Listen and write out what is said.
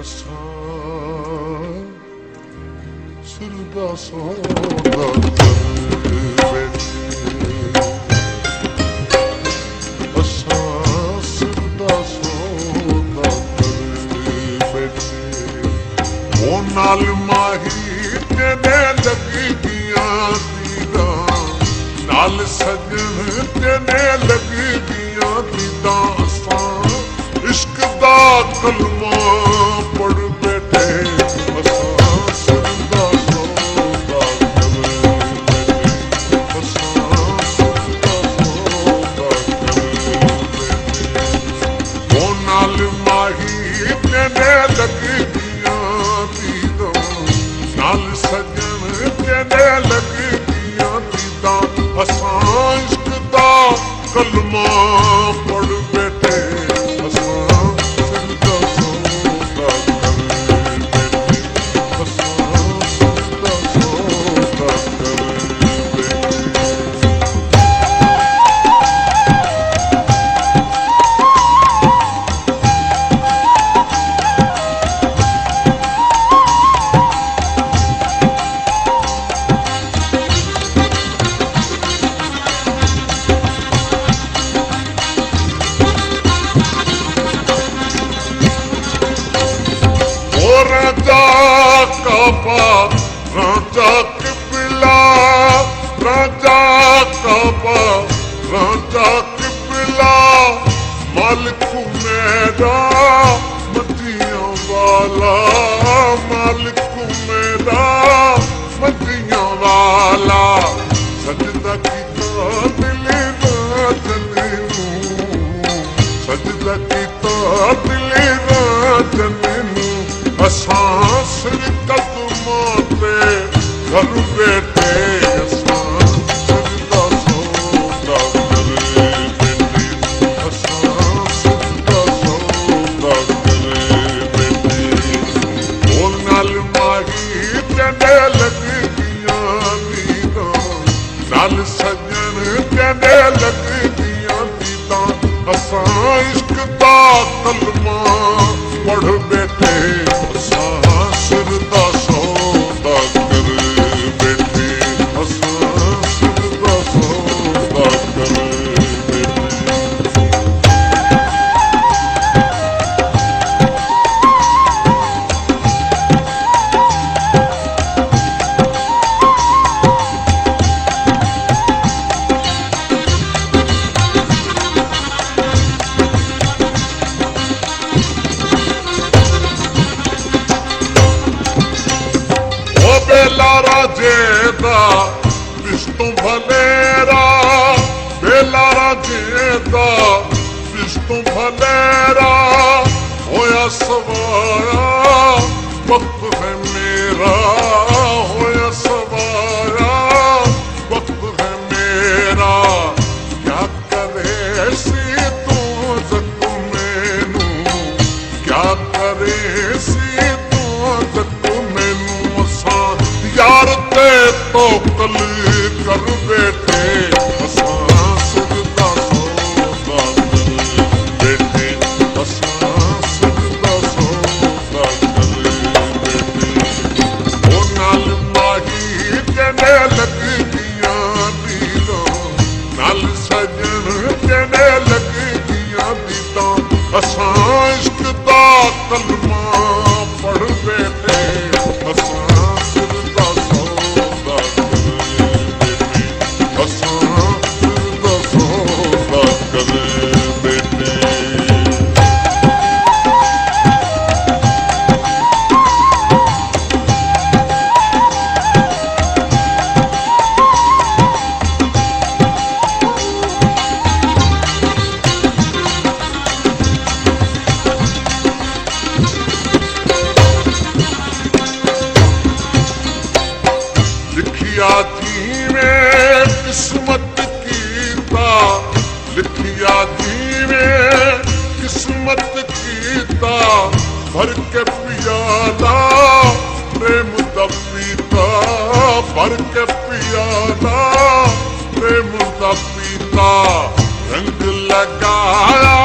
ਅਸਾਂ ਸਿਰ ਦਾ ਸੌਦਾ ਕਰ ਬੈਠੇ, ਅਸਾਂ ਸਿਰ ਦਾ ਸੌਦਾ ਕਰ ਬੈਠੇ। ਉਹ ਨਾਲ ਮਾਹੀ ਤੇਨੇ ਲੱਗੀ ਗੀਆਂ ਦੀਦਾਂ, ਨਾਲ ਸਜਣ ਤੇਨੇ ਲੱਗੀ ਗੀਆਂ ਦੀਦਾਂ। ਅਸਾਂ ਇਸ਼ਕ ਦਾ ਕਲਮਾ ਪੜ ਬੈਠੇ, ਅਸਾਂ ਸਿਰ ਦਾ ਸੌਦਾ ਕਰ ਬੈਠੇ, ਅਸਾਂ ਸਿਰ ਦਾ ਸੌਦਾ ਕਰ ਬੈਠੇ। ਉਹ ਨਾਲ ਮਾਹੀ ਤੇਨੇ ਲੱਗੀ ਗੀਆਂ ਦੀਦਾਂ, ਨਾਲ ਸਜਣ ਤੇਨੇ ਲੱਗੀ ਗੀਆਂ ਦੀਦਾਂ। ਅਸਾਂ ਇਸ਼ਕ ਦਾ ਕਲਮਾ ਪੜ ਬੈਠੇ, ਅਸਾਂ ਸਿਰ ਦਾ ਸੌਦਾ ਕਰ ਬੈਠੇ, ਅਸਾਂ ਸਿਰ ਦਾ ਸੌਦਾ ਕਰ ਬੈਠੇ। राजा काबा राजा किबला, राजा काबा राजा किबला। मालिक मेरा मदियों वाला, मालिक मेरा मदियों वाला। सजदा कीता दिल राजन नूं, सजदा कीता दिल राजन नूं। असां सिर कदमां ते कर बैठे, असां सिर दा सौदा कर बैठे, असां सिर दा सौदा कर बैठे। ओ नाल माही तैने लगी गीਆਂ दीदां, नाल सजन तैने लगी गीਆਂ दीदां। असां इश्क दा कलमा पढ़ बैठे, असां सिर दा सौदा कर बैठे, असां सिर दा सौदा कर बैठे। बेला राजे दा विष्णु भलेरा, बेला राजे दा विष्णु भलेरा। होया सवाया वक्त है मेरा, होया सवाया वक्त है मेरा। क्या करे सी तू जग मैनू, क्या करे सी तू जग मैनू। यार ते तो कल कर बैठे, असां सिर दा सौदा कर बैठे, असां सिर दा सौदा कर बैठे। ओ नाल माही तैने लगी गीਆਂ दीदां, नाल सजन तैने लगी गीਆਂ दीदां। असां इश्क दा कलमा पढ़ बैठे, असां सिर दा सौदा कर बैठे, असां सिर दा सौदा कर बैठे। लिखिया जीवें किस्मत कीता, लिखिया जीवें किस्मत कीता। भर के पियाला प्रेम दा पीता, भर के पियाला प्रेम दा पीता। रंग लगाया